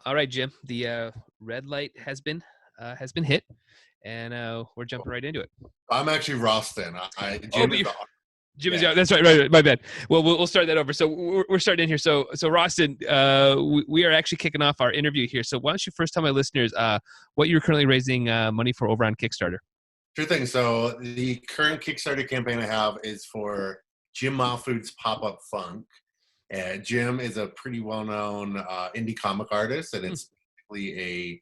All right, Jim. The red light has been hit, and we're jumping right into it. I'm actually Rosston. Oh, Jim but is you're the Jim is yeah. that's right, right. My bad. Well, we'll start that over. So we're starting in here. So Roston, we are actually kicking off our interview here. So why don't you first tell my listeners what you're currently raising money for over on Kickstarter? Sure thing. So the current Kickstarter campaign I have is for Jim Mahfood's Pop-Up Funk. Jim is a pretty well-known indie comic artist, and Hmm. it's basically a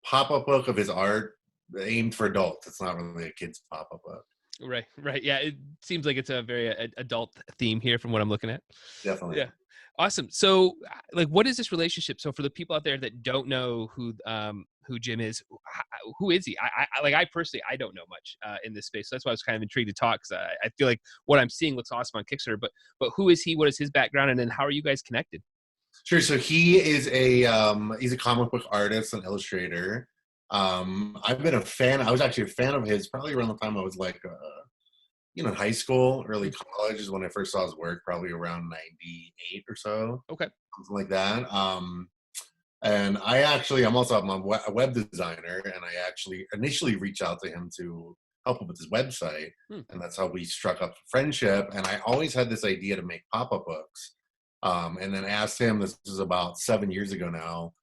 pop-up book of his art aimed for adults. It's not really a kid's pop-up book. Right, right. Yeah, it seems like it's a very adult theme here from what I'm looking at. Definitely. Yeah. Awesome. So, like, what is this relationship? So, for the people out there that don't know who Jim is, who is he? I personally, I don't know much in this space. So that's why I was kind of intrigued to talk. Because I feel like what I'm seeing looks awesome on Kickstarter. But who is he? What is his background? And then how are you guys connected? Sure. So he is he's a comic book artist and illustrator. I've been a fan. I was actually a fan of his probably around the time I was like high school, early college is when I first saw his work, probably around 98 or so, Okay. something like that. And I'm also a web designer, and I actually initially reached out to him to help him with his website. Hmm. And that's how we struck up friendship. And I always had this idea to make pop-up books. And then asked him, this is about 7 years ago now,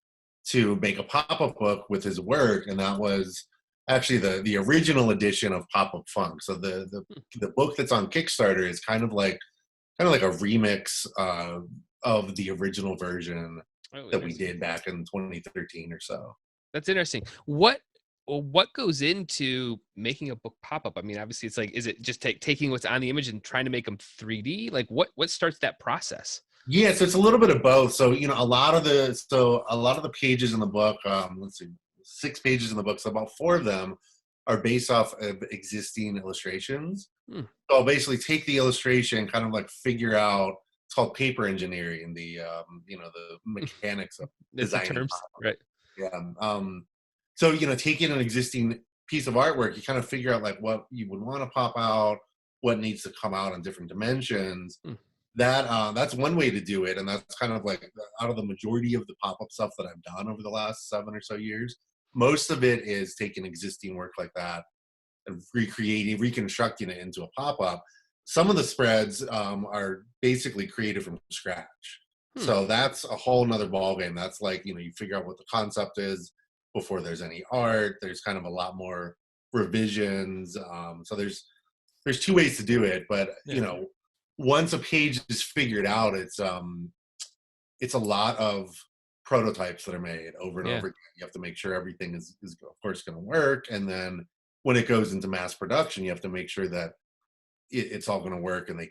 to make a pop-up book with his work. And that was actually the original edition of Pop-Up Funk. So the book that's on Kickstarter is kind of like a remix of the original version Oh, that we interesting. did back in 2013 or so. That's interesting. What goes into making a book pop up? I mean, obviously, it's like, is it just taking what's on the image and trying to make them 3D? Like, what starts that process? Yeah, so it's a little bit of both. So a lot of the pages in the book, let's see, 6 pages in the book. So about 4 of them are based off of existing illustrations. Hmm. So I'll basically take the illustration, kind of like figure out. It's called paper engineering, the mechanics of That's the designing. terms, right? Yeah. So taking an existing piece of artwork, you kind of figure out like what you would want to pop out, what needs to come out in different dimensions. Hmm. That's one way to do it, and that's kind of like out of the majority of the pop-up stuff that I've done over the last 7 or so years. Most of it is taking existing work like that and reconstructing it into a pop-up. Some of the spreads are basically created from scratch. Hmm. So that's a whole nother ballgame. That's like, you figure out what the concept is before there's any art. There's kind of a lot more revisions. So there's 2 ways to do it, but Yeah. once a page is figured out, it's a lot of prototypes that are made over and Yeah. over again. You have to make sure everything is of course going to work, and then when it goes into mass production, you have to make sure that it's all going to work, and the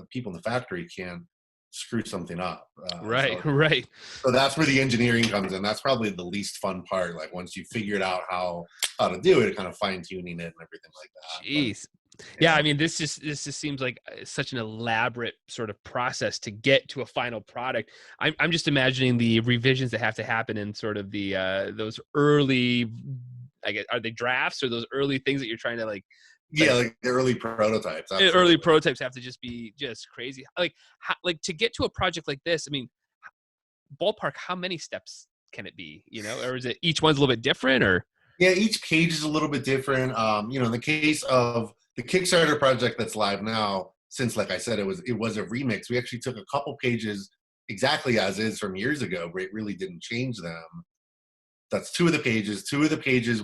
people in the factory can't screw something up. Right. So Right. so that's where the engineering comes in. That's probably the least fun part. Like once you figured out how to do it, kind of fine tuning it and everything like that. But Jeez. Yeah, yeah. I mean, this just seems like such an elaborate sort of process to get to a final product. I'm just imagining the revisions that have to happen in sort of the those early, I guess, are they drafts or those early things that you're trying to Yeah, like the early prototypes, early absolutely. prototypes have to just be just crazy. Like to get to a project like this, I mean, ballpark, how many steps can it be? Or is it each one's a little bit different? Or Yeah, each page is a little bit different. In the case of the Kickstarter project that's live now, since like I said, it was a remix. We actually took a couple pages exactly as is from years ago, but it really didn't change them. That's 2 of the pages. 2 of the pages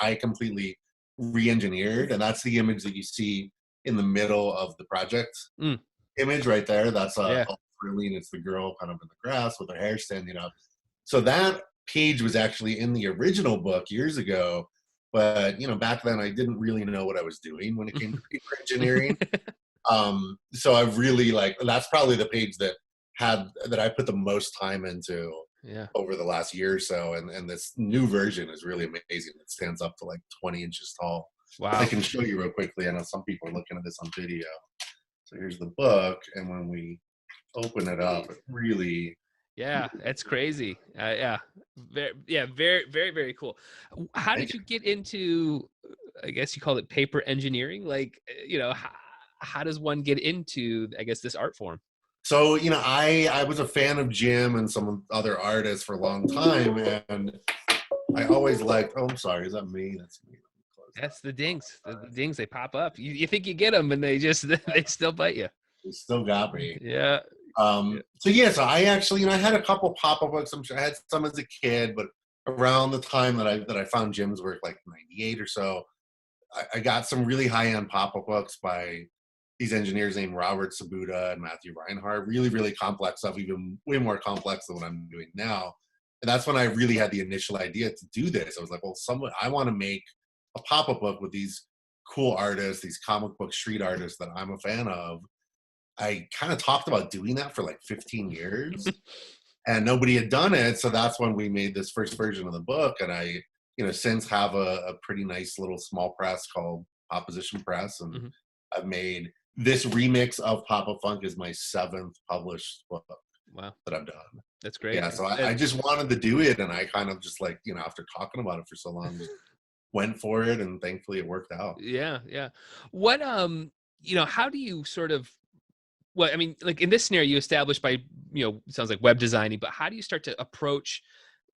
I completely re-engineered, and that's the image that you see in the middle of the project mm, image right there. That's yeah, called Thrilling. It's the girl kind of in the grass with her hair standing up. So that page was actually in the original book years ago, but back then I didn't really know what I was doing when it came to paper engineering. So I really like that's probably the page that I put the most time into yeah. over the last year or so, and this new version is really amazing. It stands up to like 20 inches tall. I Wow. can show you real quickly. I know some people are looking at this on video. So here's the book, and when we open it up, it really. Yeah, that's crazy. Yeah, very, very, very cool. How did you get into? I guess you call it paper engineering. Like, how does one get into? I guess this art form. So, I was a fan of Jim and some other artists for a long time, and I always liked. Oh, I'm sorry. Is that me? That's me. Let me close that. That's the dings. The dings, they pop up. You think you get them, and they just they still bite you. They still got me. Yeah. Yeah. So I actually, I had a couple pop-up books. I'm sure I had some as a kid, but around the time that I found Jim's work, like '98 or so, I got some really high-end pop-up books by these engineers named Robert Sabuda and Matthew Reinhardt. Really, really complex stuff, even way more complex than what I'm doing now. And that's when I really had the initial idea to do this. I was like, well, I want to make a pop-up book with these cool artists, these comic book street artists that I'm a fan of. I kind of talked about doing that for like 15 years and nobody had done it. So that's when we made this first version of the book. And I, since have a pretty nice little small press called Poposition Press. And Mm-hmm. I've made this remix of Papa Funk is my 7th published book Wow, that I've done. that's great. Yeah. So I just wanted to do it. And I kind of just like, after talking about it for so long, just went for it. And thankfully it worked out. Yeah, yeah. What how do you sort of, well, I mean, like in this scenario, you established by, it sounds like web designing, but how do you start to approach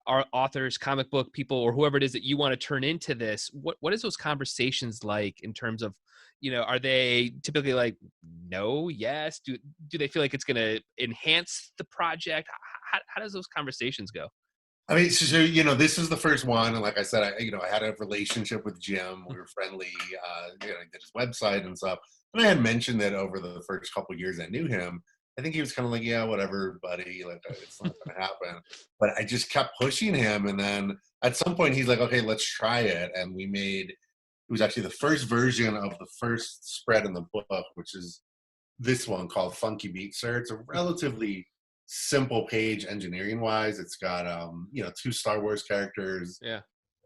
our authors, comic book people, or whoever it is that you want to turn into this? What is those conversations like in terms of, are they typically like, no, yes? Do they feel like it's going to enhance the project? How does those conversations go? I mean, this is the first one, and like I said, I had a relationship with Jim. We were friendly. I did his website and stuff, and I had mentioned that over the first couple of years I knew him. I think he was kind of like, "Yeah, whatever, buddy. Like, it's not going to happen." But I just kept pushing him, and then at some point, he's like, "Okay, let's try it." And we made. It was actually the first version of the first spread in the book, which is this one called Funky Beat Sir. It's a relatively simple page engineering wise. It's got 2 Star Wars characters, Yeah.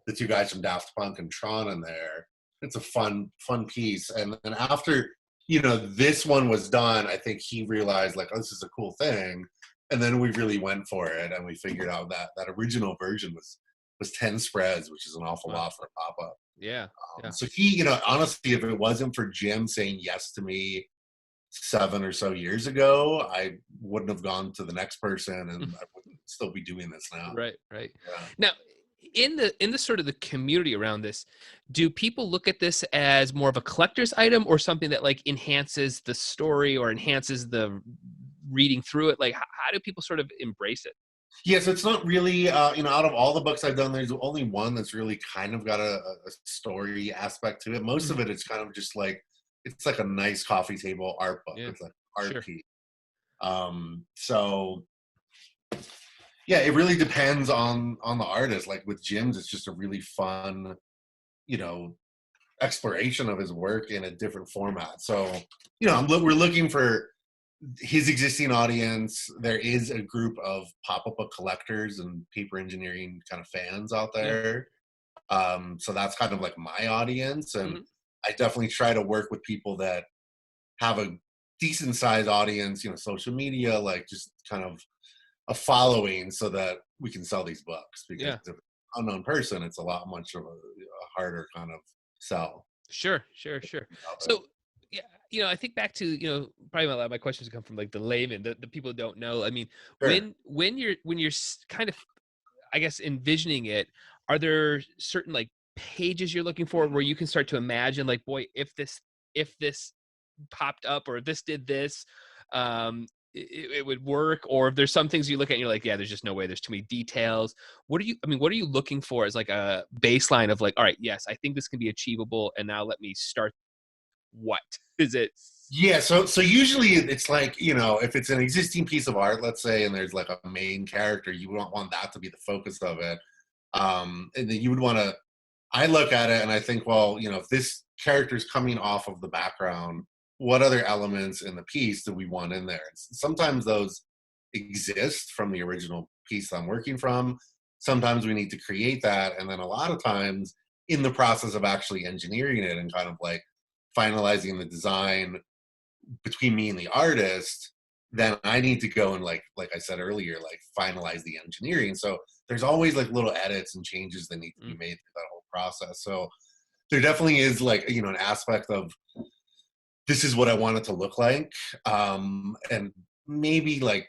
the 2 guys from Daft Punk and Tron in there. It's a fun piece. And then after this one was done, I think he realized like, oh, this is a cool thing. And then we really went for it, and we figured out that original version was 10 spreads, which is an awful lot for a pop-up. Yeah. Yeah. So he, honestly, if it wasn't for Jim saying yes to me 7 or so years ago, I wouldn't have gone to the next person, and I wouldn't still be doing this now. Right. Right. Yeah. Now, in the sort of the community around this, do people look at this as more of a collector's item or something that like enhances the story or enhances the reading through it? Like, how do people sort of embrace it? Yeah, so it's not really, out of all the books I've done, there's only one that's really kind of got a story aspect to it. Most of it, it's kind of just like, it's like a nice coffee table art book. Yeah, It's like art sure. piece. So yeah, it really depends on the artist. Like with Jim's, it's just a really fun, you know, exploration of his work in a different format. So, we're looking for his existing audience. There is a group of pop-up book collectors and paper engineering kind of fans out there. So that's kind of like my audience. And Mhm. I definitely try to work with people that have a decent sized audience, social media, like just kind of a following so that we can sell these books, because Yeah. if it's an unknown person, it's a lot much of a harder kind of sell. Sure. So, yeah, I think back to, probably a lot of my questions come from like the layman, the people who don't know. I mean, Sure. when you're kind of, I guess, envisioning it, are there certain like pages you're looking for where you can start to imagine like, boy, if this popped up or if this did this, it would work? Or if there's some things you look at and you're like, yeah, there's just no way, there's too many details. What are you looking for as like a baseline of like, all right, yes, I think this can be achievable, and now let me start. What is it? Yeah, so usually it's like, if it's an existing piece of art, let's say, and there's like a main character, you don't want that to be the focus of it. And then you would want to, I look at it and I think, well, if this character is coming off of the background, what other elements in the piece do we want in there? Sometimes those exist from the original piece I'm working from. Sometimes we need to create that. And then a lot of times in the process of actually engineering it and kind of like finalizing the design between me and the artist, then I need to go and like I said earlier, like finalize the engineering. So there's always like little edits and changes that need to be made through that whole process. So there definitely is like, an aspect of this is what I want it to look like. And maybe like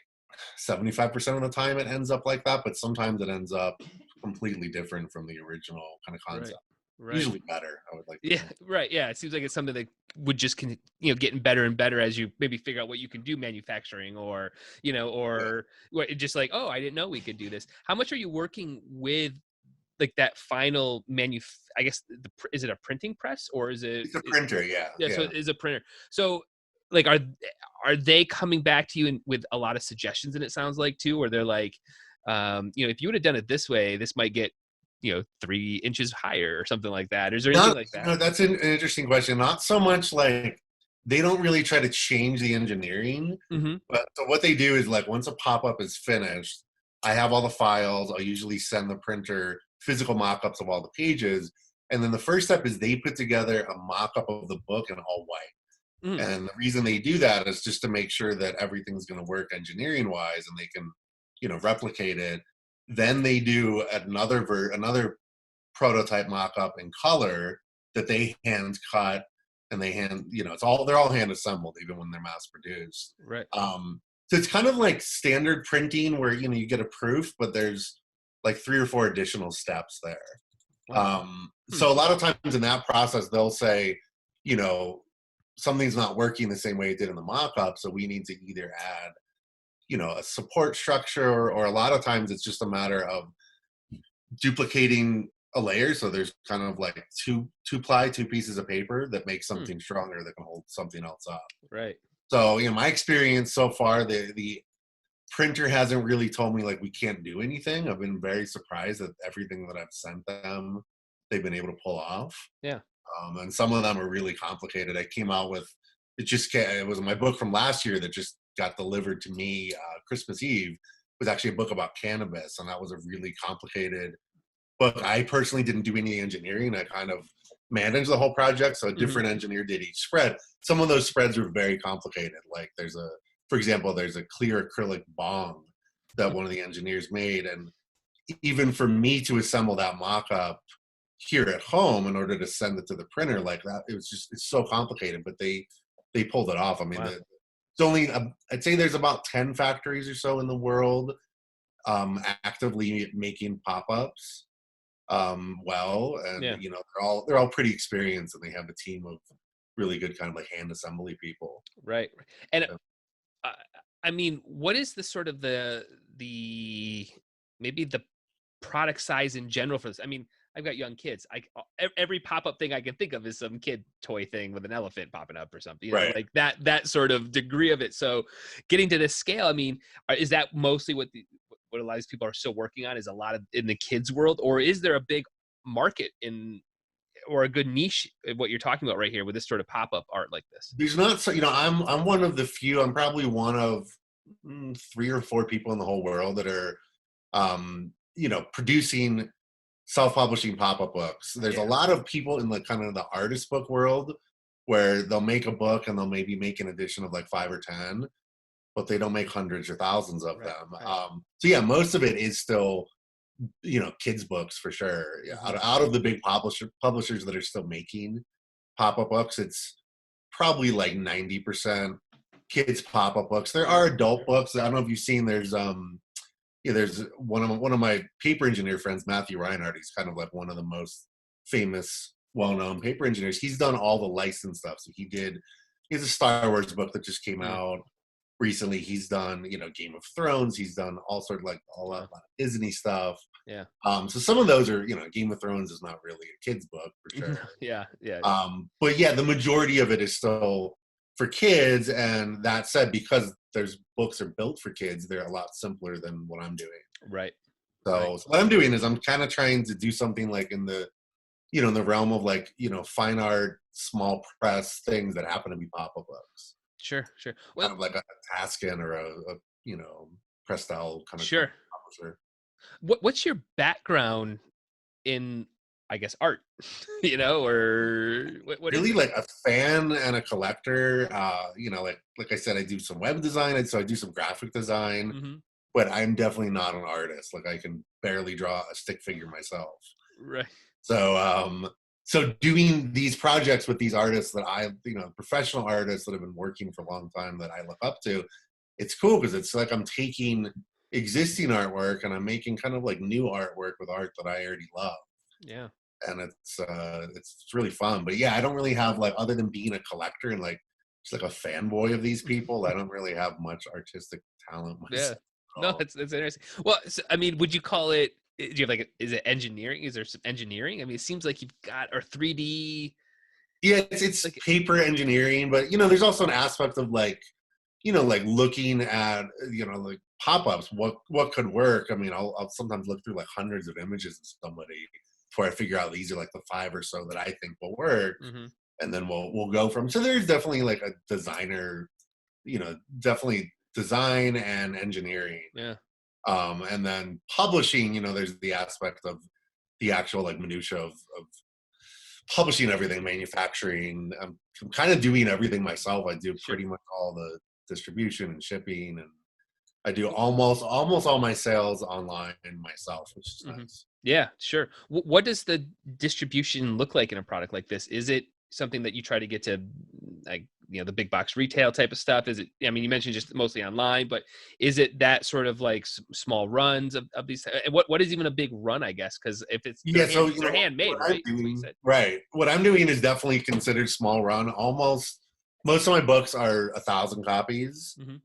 75% of the time it ends up like that, but sometimes it ends up completely different from the original kind of Right. concept. Right. Usually better, I would like to Yeah, think. right. Yeah, it seems like it's something that would just getting better and better as you maybe figure out what you can do manufacturing, or Yeah. or what, just like, oh, I didn't know we could do this. How much are you working with like that final I guess is it a printing press, or is It's a printer, yeah, yeah, so yeah. it is a printer. So like are they coming back to you with a lot of suggestions, and it sounds like too, or they're like, if you would have done it this way, this might get 3 inches higher or something like that. Is there anything Not, like that? that's an interesting question. Not so much like they don't really try to change the engineering, Mm-hmm. but so what they do is like once a pop-up is finished, I have all the files. I'll usually send the printer physical mock-ups of all the pages. And then the first step is they put together a mock-up of the book in all white. Mm, And the reason they do that is just to make sure that everything's going to work engineering wise and they can, replicate it. Then they do another prototype mock-up in color that they hand cut, and they're all hand assembled even when they're mass produced. right. So it's kind of like standard printing where you get a proof, but there's like 3 or 4 additional steps there. Wow. Hmm. So a lot of times in that process they'll say, you know something's not working the same way it did in the mock-up, so we need to either add a support structure, or a lot of times it's just a matter of duplicating a layer, so there's kind of like two pieces of paper that make Hmm. something stronger that can hold something else up. Right. So my experience so far, the printer hasn't really told me like we can't do anything. I've been very surprised that everything that I've sent them, they've been able to pull off. Yeah. And some of them are really complicated. I came out with it was my book from last year that just got delivered to me Christmas Eve. It was actually a book about cannabis, and that was a really complicated book. I personally didn't do any engineering. I kind of managed the whole project, so a Hmm. different engineer did each spread. Some of those spreads were very complicated. Like for example, there's a clear acrylic bong that one of the engineers made, and even for me to assemble that mock-up here at home in order to send it to the printer like that, it's so complicated, but they pulled it off. I mean, Wow. it's only I'd say there's about 10 factories or so in the world actively making pop-ups well, and Yeah. they're all pretty experienced, and they have a team of really good kind of like hand assembly people. Right. And Yeah. uh, I mean, what is the sort of the maybe the product size in general for this? I mean, I've got young kids. Every pop-up thing I can think of is some kid toy thing with an elephant popping up or something, Right. like that sort of degree of it. So getting to this scale, I mean, is that mostly what a lot of these people are still working on, is a lot of in the kids world, or is there a big market in, or a good niche of what you're talking about right here with this sort of pop-up art like this? There's not so I'm one of the few. I'm probably one of 3 or 4 people in the whole world that are producing self-publishing pop-up books. There's a Yeah. lot of people in the kind of the artist book world where they'll make a book and they'll maybe make an edition of like 5 or 10, but they don't make hundreds or thousands of Right. them. Right. So yeah, most of it is still kids books for sure. Yeah, Mhm. out of the big publishers that are still making pop-up books, it's probably like 90% kids pop-up books. There are adult books. I don't know if you've seen. There's one of my paper engineer friends, Matthew Reinhardt. He's kind of like one of the most famous, well-known paper engineers. He's done all the licensed stuff. So he has a Star Wars book that just came Mm. out recently. He's done, Game of Thrones. He's done all sort of like a lot Wow. of Disney stuff. Yeah. So some of those are, Game of Thrones is not really a kid's book for sure. Yeah. Yeah. But yeah, the majority of it is still for kids. And that said, because there's books are built for kids, they're a lot simpler than what I'm doing. Right. Right. So what I'm doing is I'm kind of trying to do something like in the realm of like, fine art, small press things that happen to be pop-up books. Sure. Sure. Kind Well, of like a Taskin or a Prestel kind of sure. publisher. What's your background in, I guess, art? Or what is Really it? like a fan and a collector. Like I said, I do some web design, so I do some graphic design, Hmm. but I'm definitely not an artist. Like I can barely draw a stick figure myself. Right. So doing these projects with these artists that professional artists that have been working for a long time that I look up to, it's cool because it's like I'm taking existing artwork and I'm making kind of like new artwork with art that I already love. Yeah. And it's really fun. But yeah, I don't really have like, other than being a collector and like just like a fanboy of these people, I don't really have much artistic talent Yeah. myself at No, all. it's interesting. Well, so, I mean, would you call it? Do you have like? Is it engineering? Is there some engineering? I mean, it seems like you've got or 3D. Yeah, it's Like, paper engineering, but you know, there's also an aspect of like, you know, like looking at, you know, like pop-ups, what could work. I mean, I'll sometimes look through like hundreds of images of somebody before I figure out these are like the 5 or so that I think will work, hmm and then we'll go from. So there's definitely like a designer, you know, definitely design and engineering. Yeah. And then publishing, you know, there's the aspect of the actual like minutia of publishing everything, manufacturing. I'm kind of doing everything myself. I do Sure. pretty much all the distribution and shipping, and I do almost all my sales online myself, which is hmm nice. Yeah. Sure. What does the distribution look like in a product like this? Is it something that you try to get to, like, the big box retail type of stuff? Is it? I mean, you mentioned just mostly online, but is it that sort of like small runs of these? And what is even a big run? I guess because if it's Yeah, so you they're know handmade, what I'm right? That's what you doing, said. right? What I'm doing is definitely considered small run. Almost most of my books are 1,000 copies. hmm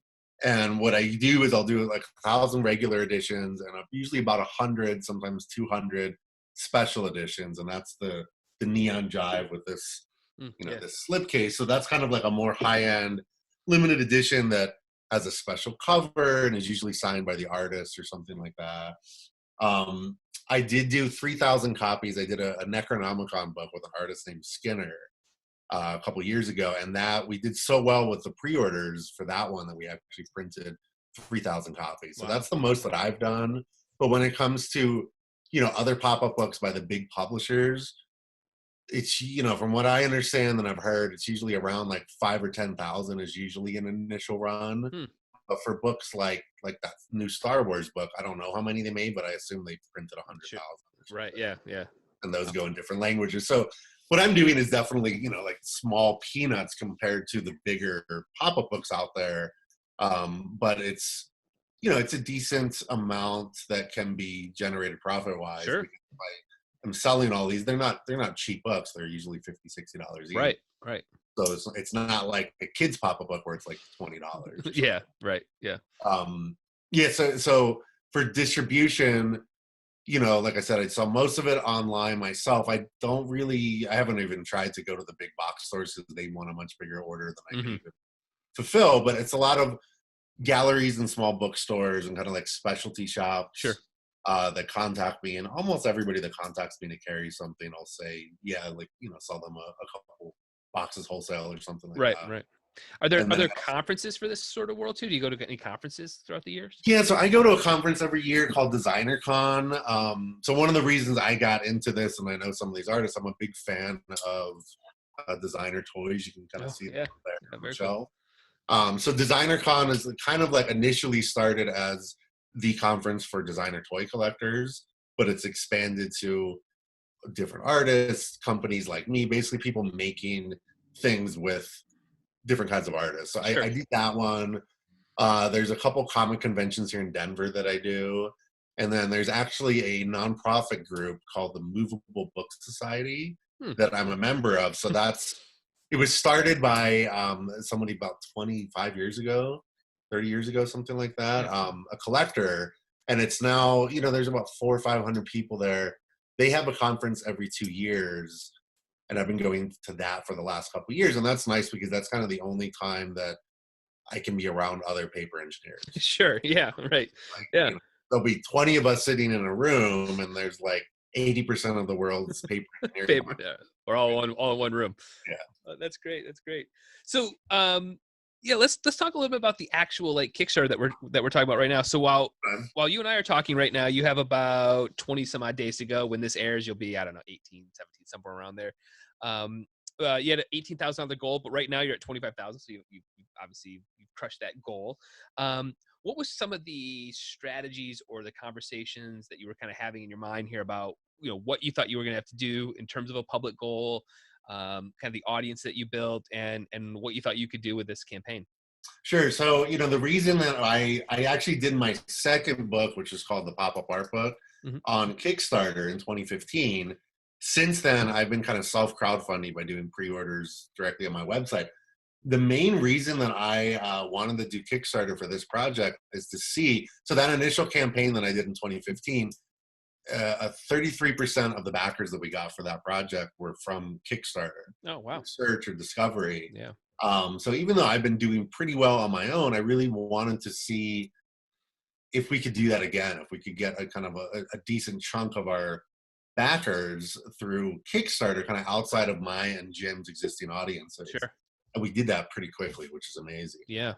And what I do is I'll do like 1,000 regular editions and usually about 100, sometimes 200 special editions. And that's the neon jive with this, you know, Yeah. this slipcase. So that's kind of like a more high end limited edition that has a special cover and is usually signed by the artist or something like that. Um, I did do 3,000 copies. I did a Necronomicon book with an artist named Skinner a couple years ago, and that we did so well with the pre-orders for that one that we actually printed 3,000 copies. So Wow. that's the most that I've done. But when it comes to, you know, other pop-up books by the big publishers, it's, you know, from what I understand and I've heard, it's usually around like 5 or 10,000 is usually an initial run. Hmm. But for books like that new Star Wars book, I don't know how many they made, but I assume they printed Sure. 100,000 or Right. something, Yeah. Yeah. and those Wow. go in different languages. So what I'm doing is definitely, you know, like small peanuts compared to the bigger pop-up books out there. But it's, you know, it's a decent amount that can be generated profit-wise, Sure. because if I'm selling all these, they're not cheap books. They're usually $50, $60 each. Right. Right. So it's not like a kid's pop-up book where it's like $20 or Yeah. something. Right. Yeah. Yeah, so for distribution, you know, like I said, I sell most of it online myself. I haven't even tried to go to the big box stores because they want a much bigger order than I can hmm even fulfill. But it's a lot of galleries and small bookstores and kind of like specialty Sure. shops that contact me. And almost everybody that contacts me to carry something, I'll say, yeah, like, you know, sell them a couple boxes wholesale or something like Right. that. Right. Are there And are then there conferences for this sort of world too? Do you go to any conferences throughout the years? yeah, so I go to a conference every year called Designer Con. So one of the reasons I got into this, and I know some of these artists, I'm a big fan of designer toys. You can kind of Oh see them yeah. there Yeah. on the Very cool. shelf. So Designer Con is kind of like initially started as the conference for designer toy collectors, but it's expanded to different artists, companies like me, basically people making things with different kinds of artists. So I Sure. did that one. There's a couple comic conventions here in Denver that I do. And then there's actually a nonprofit group called the Movable Book Society Hmm. that I'm a member of. So it was started by somebody about 25 years ago, 30 years ago, something like that, Yeah. a collector. And it's now, you know, there's about 400 or 500 people there. They have a conference every 2 years. And I've been going to that for the last couple of years. And that's nice because that's kind of the only time that I can be around other paper engineers. Sure. Yeah. Right. Like, Yeah. you know, there'll be 20 of us sitting in a room, and there's like 80% of the world's paper engineers. Paper. Yeah. We're all in one room. Yeah. That's great. That's great. So, yeah, let's talk a little bit about the actual like Kickstarter that we're talking about right now. So while you and I are talking right now, you have about 20 some odd days to go. When this airs, you'll be, I don't know, 18, 17, somewhere around there. You had 18,000 on the goal, but right now you're at 25,000. So you obviously you've crushed that goal. What was some of the strategies or the conversations that you were kind of having in your mind here about, what you thought you were going to have to do in terms of a public goal, kind of the audience that you built, and what you thought you could do with this campaign? Sure. So, the reason that I actually did my second book, which is called the Pop-Up Art Book, Mhm. on Kickstarter in 2015. Since then, I've been kind of self-crowdfunding by doing pre-orders directly on my website. The main reason that I wanted to do Kickstarter for this project is to see, so that initial campaign that I did in 2015, 33% of the backers that we got for that project were from Kickstarter, Oh, wow. search or discovery. Yeah. So even though I've been doing pretty well on my own, I really wanted to see if we could do that again, if we could get a kind of a decent chunk of our backers through Kickstarter, kind of outside of my and Jim's existing audiences. Sure. And we did that pretty quickly, which is amazing. Yeah.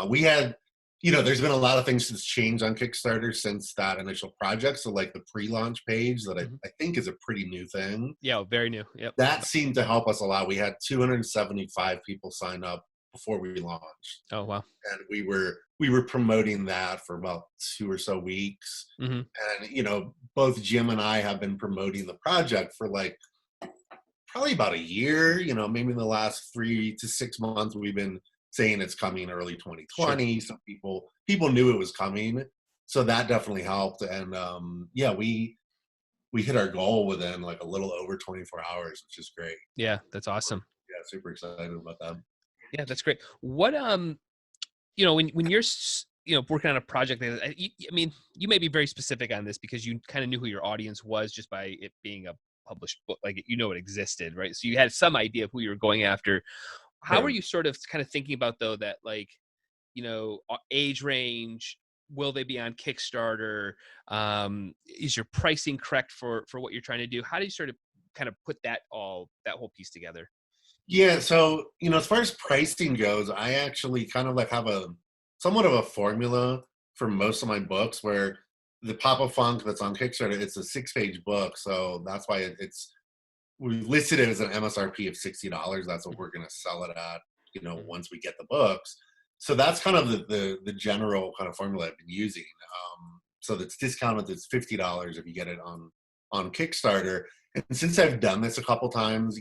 We had, there's been a lot of things that's changed on Kickstarter since that initial project. So like the pre-launch page that Mhm. I think is a pretty new thing. Yeah. Very new. Yep. That seemed to help us a lot. We had 275 people sign up before we launched. Oh, wow. And we were promoting that for about 2 or so weeks. Hmm. And both Jim and I have been promoting the project for like probably about a year. Maybe in the last 3 to 6 months we've been saying it's coming early 2020. Sure. So people knew it was coming, so that definitely helped. And yeah, we hit our goal within like a little over 24 hours, which is great. Yeah. That's awesome. Yeah, super excited about that. Yeah. That's great. What, when you're, working on a project, I mean, you may be very specific on this because you kind of knew who your audience was just by it being a published book, like, it existed, right? So you had some idea of who you were going after. How are Sure. you sort of kind of thinking about though that, like, age range? Will they be on Kickstarter? Is your pricing correct for what you're trying to do? How do you sort of kind of put that whole piece together? Yeah, so as far as pricing goes, I actually kind of like have a somewhat of a formula for most of my books where the Papa Funk that's on Kickstarter, it's a 6-page book, so that's why it's we listed it as an MSRP of $60. That's what we're going to sell it at, Mhm. once we get the books. So that's kind of the general kind of formula I've been using. So that's discounted. It's $50 if you get it on Kickstarter. And since I've done this a couple times,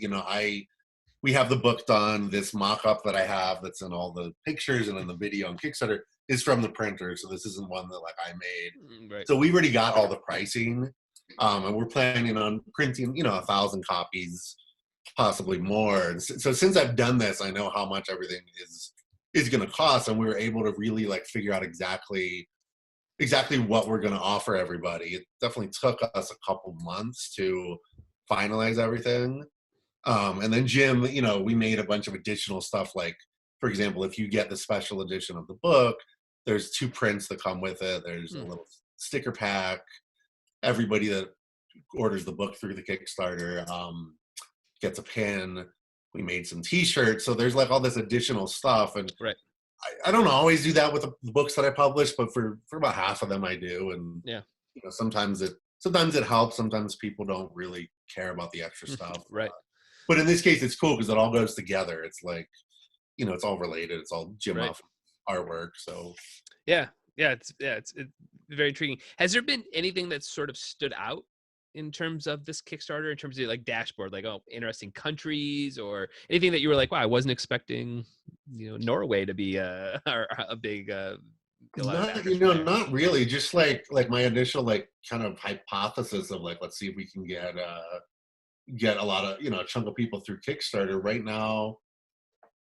we have the book done. This mock-up that I have that's in all the pictures and in the video on Kickstarter is from the printer. So this isn't one that like I made. Right. So we already got all the pricing. And we're planning on printing, 1,000 copies, possibly more. So since I've done this, I know how much everything is going to cost, and we were able to really like figure out exactly what we're going to offer everybody. It definitely took us a couple months to finalize everything. And then Jim, we made a bunch of additional stuff. Like, for example, if you get the special edition of the book, there's 2 prints that come with it. There's a Hmm. little sticker pack. Everybody that orders the book through the Kickstarter gets a pin. We made some T-shirts, so there's like all this additional stuff, and Right. I don't always do that with the books that I publish, but for about half of them I do. And Yeah. sometimes it helps. Sometimes people don't really care about the extra stuff. Right. But in this case, it's cool because it all goes together. It's like it's all related. It's all Jim Right. Mahfood artwork. So Yeah. It's very intriguing. Has there been anything that sort of stood out in terms of this Kickstarter, in terms of like dashboard, like, oh, interesting countries or anything that you were like, wow, I wasn't expecting, Norway to be a big, a lot of not backers from there. not really. Just like my initial like kind of hypothesis of like, let's see if we can get a lot of a chunk of people through Kickstarter. Right now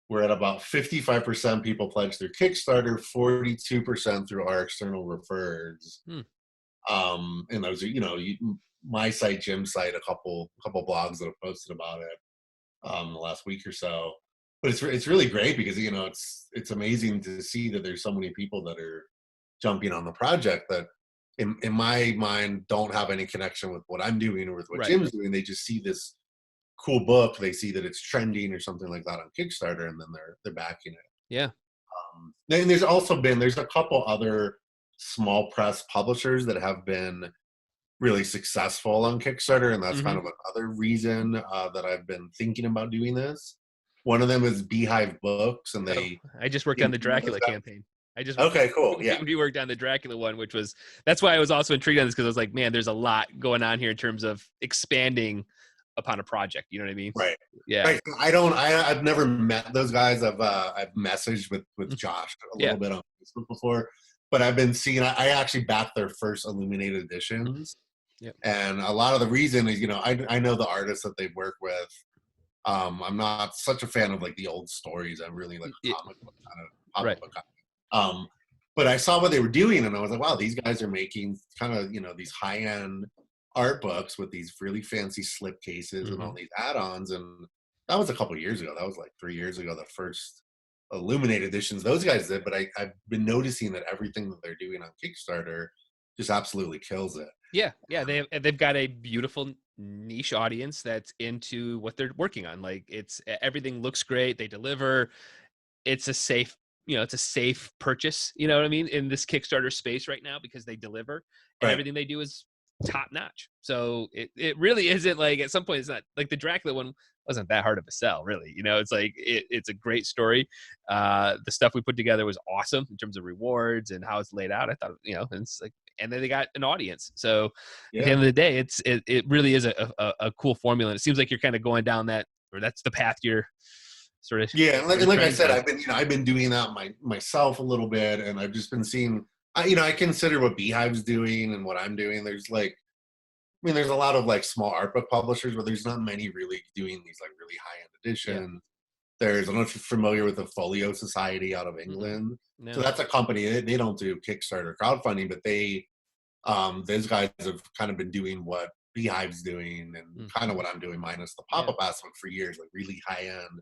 we're at about 55% people pledged through Kickstarter, 42% through our external refers. Hmm. And those are my site, Jim's site, a couple blogs that have posted about it the last week or so. But it's really great because it's amazing to see that there's so many people that are jumping on the project that in my mind don't have any connection with what I'm doing or with what Right. Jim's doing. They just see this cool book, they see that it's trending or something like that on Kickstarter, and then they're backing it. Yeah. Then there's a couple other small press publishers that have been really successful on Kickstarter, and that's kind Hmm. of another reason that I've been thinking about doing this. One of them is Beehive Books, and Oh, they I just worked on the Dracula campaign. okay, cool, yeah, We worked on the Dracula one, that's why I was also intrigued on this, because I was like, man, there's a lot going on here in terms of expanding upon a project. You know what I mean? Right. Yeah. Right. I've never met those guys. I've messaged with Josh a Yeah. little bit on Facebook before, but I've been seeing, I actually backed their first illuminated editions. Yep. And a lot of the reason is, I know the artists that they work with. I'm not such a fan of like the old stories. I'm really like a comic book kind of pop-up book. But I saw what they were doing and I was like, wow, these guys are making kind of, these high-end art books with these really fancy slip cases and all these add-ons. And that was a couple years ago. That was like 3 years ago, the first illuminated editions those guys did. But I've been noticing that everything that they're doing on Kickstarter just absolutely kills it. Yeah, they've got a beautiful niche audience that's into what they're working on. Like everything looks great. They deliver. It's a safe, it's a safe purchase. You know what I mean? In this Kickstarter space right now, because they deliver and everything they do is top notch. So it really isn't like, at some point it's not like the Dracula one wasn't that hard of a sell, really. It's like it's a great story. The stuff we put together was awesome in terms of rewards and how it's laid out. I thought, it's like, and then they got an audience. So at the end of the day, it really is a cool formula. And it seems like you're kind of going down that, or that's the path you're sort of. Yeah, and like I said, I've been doing that myself a little bit, and I've just been seeing. I consider what Beehive's doing and what I'm doing. There's there's a lot of like small art book publishers, but there's not many really doing these like really high-end editions. Yeah. I don't know if you're familiar with the Folio Society out of England. No. So that's a company. They don't do Kickstarter crowdfunding, but those guys have kind of been doing what Beehive's doing and kind of what I'm doing, minus the pop-up aspect for years, like really high-end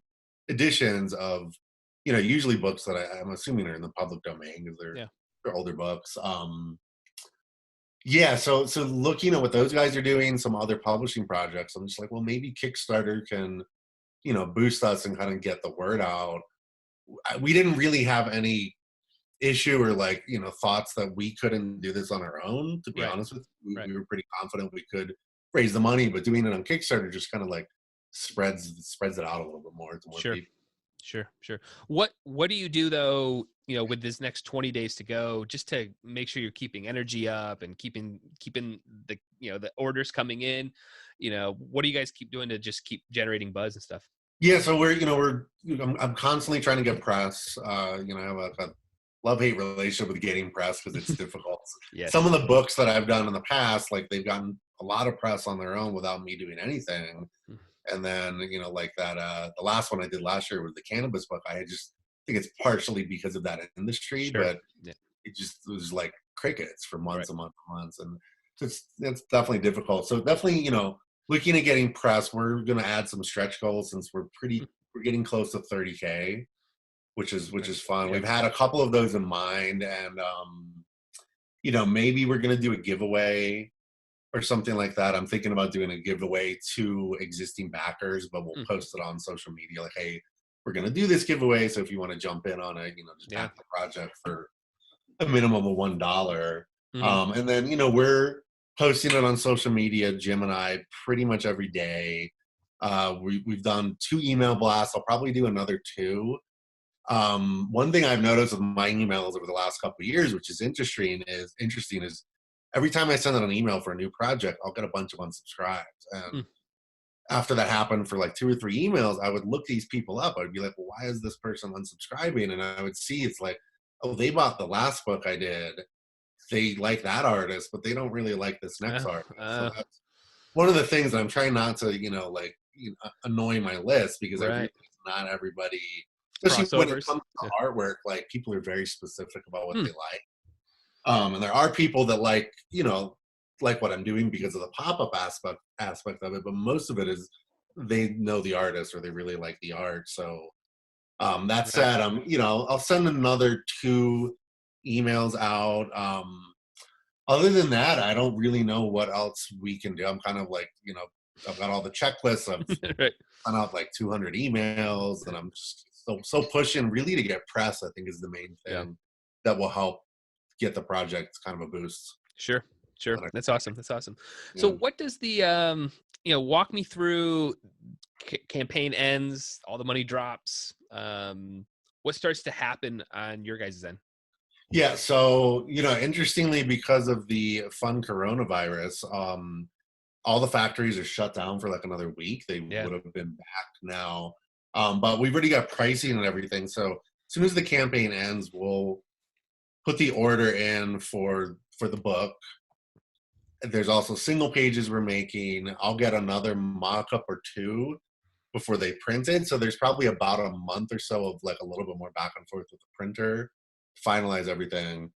editions of, usually books that I'm assuming are in the public domain because they're older books. So looking at what those guys are doing, some other publishing projects, I'm just like, well, maybe Kickstarter can, boost us and kind of get the word out. We didn't really have any issue or like, thoughts that we couldn't do this on our own, to be honest with you. We were pretty confident we could raise the money, but doing it on Kickstarter just kind of like spreads it out a little bit more to more people. Sure. What do you do though, with this next 20 days to go, just to make sure you're keeping energy up and keeping the, the orders coming in? What do you guys keep doing to just keep generating buzz and stuff? Yeah, so I'm constantly trying to get press. I have a love-hate relationship with getting press because it's difficult. Yes. Some of the books that I've done in the past, like they've gotten a lot of press on their own without me doing anything. And then, like that, the last one I did last year was the cannabis book. I just think it's partially because of that industry, but it was like crickets for months and months and months. And it's definitely difficult. So definitely, looking at getting press, we're going to add some stretch goals since we're getting close to 30K, which is fun. We've had a couple of those in mind, and, maybe we're going to do a giveaway or something like that. I'm thinking about doing a giveaway to existing backers, but we'll post it on social media like, hey, we're going to do this giveaway. So if you want to jump in on it, just back the project for a minimum of $1. And then, we're posting it on social media, Jim and I, pretty much every day. We've done 2 email blasts. I'll probably do another 2. One thing I've noticed with my emails over the last couple of years, which is interesting is every time I send out an email for a new project, I'll get a bunch of unsubscribes. And after that happened for like 2 or 3 emails, I would look these people up. I'd be like, well, why is this person unsubscribing? And I would see it's like, oh, they bought the last book I did. They like that artist, but they don't really like this next artist. So that's one of the things that I'm trying not to, annoy my list, because not everybody, especially when it comes to artwork, like people are very specific about what they like. And there are people that like what I'm doing because of the pop-up aspect of it, but most of it is they know the artist or they really like the art. So that said, I'll send another 2 emails out. Other than that, I don't really know what else we can do. I'm kind of like, I've got all the checklists. I've sent out like 200 emails, and I'm just so pushing really to get press, I think, is the main thing that will help get the project kind of a boost. Sure. That's awesome. So what does the, walk me through campaign ends, all the money drops. What starts to happen on your guys' end? Yeah. So, interestingly, because of the fun coronavirus, all the factories are shut down for like another week. They Yeah. would have been back now. But we've already got pricing and everything. So as soon as the campaign ends, we'll put the order in for the book. There's also single pages we're making. I'll get another mock-up or two before they print it. So there's probably about a month or so of like a little bit more back and forth with the printer, finalize everything.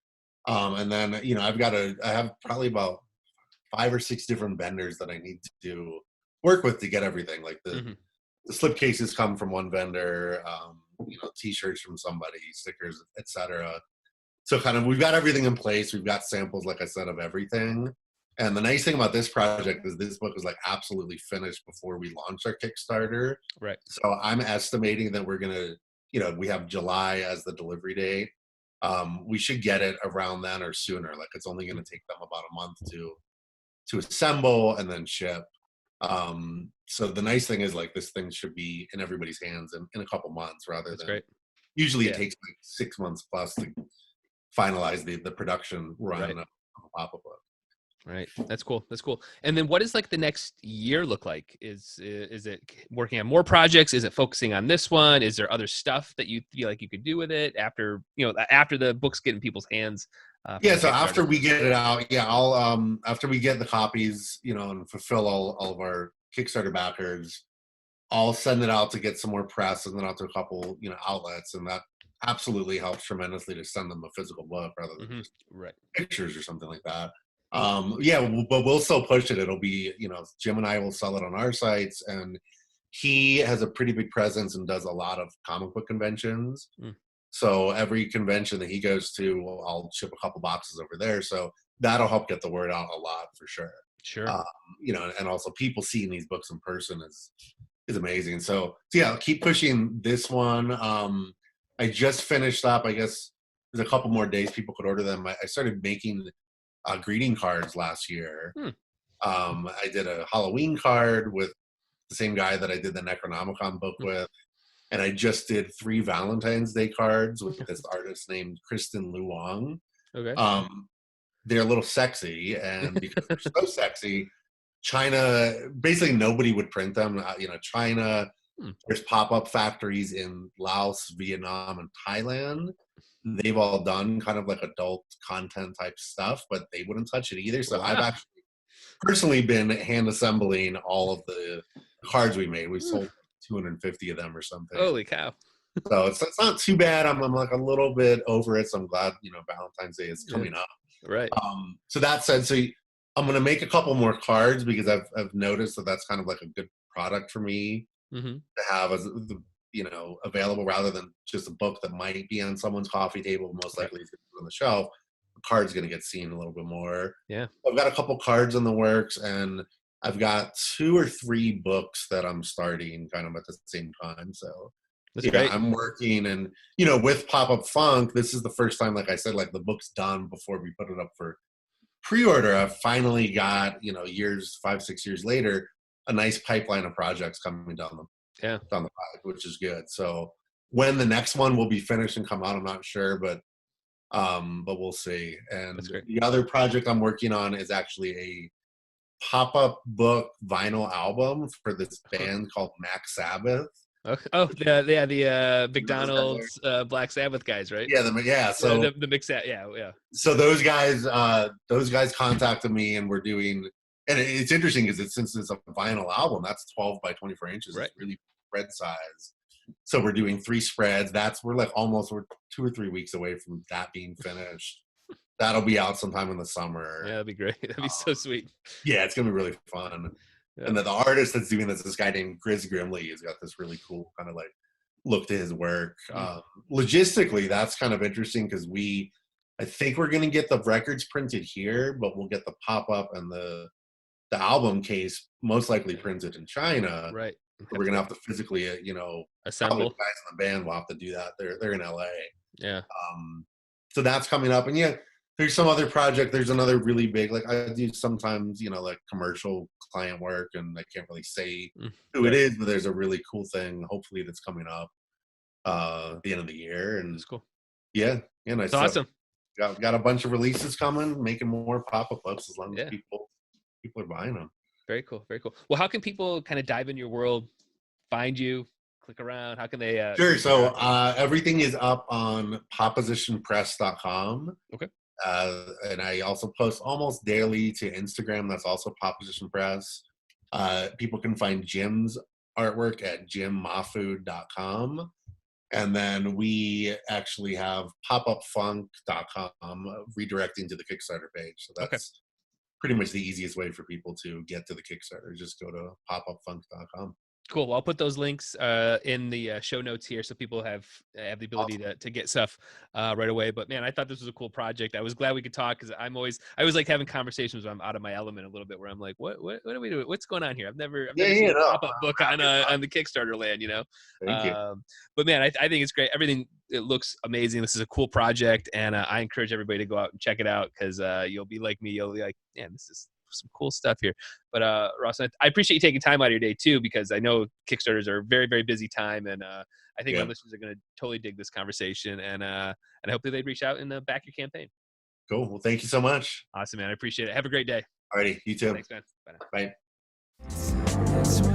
And then, you know, I have probably about 5 or 6 different vendors that I need to work with to get everything. Like the slipcases come from one vendor, you know, t-shirts from somebody, stickers, etc. So kind of we've got everything in place. We've got samples, like I said, of everything. And the nice thing about this project is this book is like absolutely finished before we launch our Kickstarter. Right. So I'm estimating that we're gonna, you know, we have July as the delivery date. We should get it around then or sooner. Like it's only gonna take them about a month to assemble and then ship. So the nice thing is like this thing should be in everybody's hands in a couple months rather That's than great. usually Yeah. it takes like 6 months plus to finalize the production run Right. of a pop-up book. Right. That's cool. That's cool. And then what does like the next year look like? Is it working on more projects? Is it focusing on this one? Is there other stuff that you feel like you could do with it after, you know, after the books get in people's hands? Yeah, so after we get it out, yeah, I'll after we get the copies, you know, and fulfill all of our Kickstarter backers, I'll send it out to get some more press and then out to a couple, you know, outlets, and that absolutely helps tremendously to send them a physical book rather than just Right. pictures or something like that. Yeah, but we'll still push it. It'll be, you know, Jim and I will sell it on our sites, and he has a pretty big presence and does a lot of comic book conventions. So every convention that he goes to, I'll ship a couple boxes over there. So that'll help get the word out a lot for sure. Sure. You know, and also people seeing these books in person is amazing. So yeah, I'll keep pushing this one. I just finished up. I guess there's a couple more days people could order them. I started making greeting cards last year. I did a Halloween card with the same guy that I did the Necronomicon book with. And I just did 3 Valentine's Day cards with this artist named Kristen Luong. Okay. They're a little sexy, and because they're so sexy, China, basically nobody would print them. You know, China, there's pop-up factories in Laos, Vietnam, and Thailand. They've all done kind of like adult content type stuff, but they wouldn't touch it either. So I've actually personally been hand assembling all of the cards we made. We sold 250 of them or something. Holy cow. So it's not too bad. I'm like a little bit over it. So I'm glad, you know, Valentine's Day is coming up. Right. So that said, I'm going to make a couple more cards because I've noticed that that's kind of like a good product for me to have as the, you know, available rather than just a book that might be on someone's coffee table. Most likely it's on the shelf. The card's going to get seen a little bit more. Yeah. I've got a couple cards in the works, and I've got 2 or 3 books that I'm starting kind of at the same time. So that's great. I'm working, and you know, with Pop-Up Funk, this is the first time, like I said, like the book's done before we put it up for pre-order. I've finally got, you know, 5-6 years later, a nice pipeline of projects coming down the pipe, which is good. So when the next one will be finished and come out, I'm not sure, but we'll see. And the other project I'm working on is actually a pop-up book vinyl album for this band called Max Sabbath. The McDonald's Black Sabbath guys, right? Yeah. So the mix, yeah. So those guys contacted me, and we're doing. And it's interesting because since it's a vinyl album, that's 12 by 24 inches. Right. It's really spread size. So we're doing 3 spreads. We're 2 or 3 weeks away from that being finished. That'll be out sometime in the summer. Yeah, that'd be great. That'd be so sweet. Yeah, it's gonna be really fun. Yeah. And then the artist that's doing this guy named Grrl. He's got this really cool kind of like look to his work. Logistically, that's kind of interesting because I think we're gonna get the records printed here, but we'll get the pop-up and the album case most likely printed in China. Right. We're gonna have to physically, you know, assemble. The guys in the band will have to do that. They're in LA. Yeah. So that's coming up, and yeah, there's some other project. There's another really big, like I do sometimes, you know, like commercial client work, and I can't really say who it is, but there's a really cool thing, hopefully, that's coming up at the end of the year, and that's cool. Yeah, nice. That's awesome. Got a bunch of releases coming, making more pop-up books as long as people are buying them. Very cool. Very cool. Well, how can people kind of dive in your world, find you, click around? How can they Sure. So interact with you? everything is up on popositionpress.com. Okay. And I also post almost daily to Instagram. That's also Poposition Press. People can find Jim's artwork at jimmahfood.com. And then we actually have popupfunk.com redirecting to the Kickstarter page. So Okay. that's pretty much the easiest way for people to get to the Kickstarter. Just go to popupfunk.com. Cool. Well, I'll put those links in the show notes here, so people have the ability Awesome. to get stuff right away. But man, I thought this was a cool project. I was glad we could talk, because I always like having conversations when I'm out of my element a little bit, where I'm like, what are we doing? What's going on here? I've never seen a No, pop up book on the Kickstarter land, you know. thank you. But man, I think it's great. Everything, it looks amazing. This is a cool project, and I encourage everybody to go out and check it out, because you'll be like me. You'll be like, man, this is some cool stuff here. But Ross, I appreciate you taking time out of your day too, because I know Kickstarters are a very, very busy time, and I think my listeners are going to totally dig this conversation, and I hope that they'd reach out and back your campaign. Cool. Well, thank you so much. Awesome, man. I appreciate it. Have a great day. Alrighty, you too. Thanks, man. Bye now. Bye.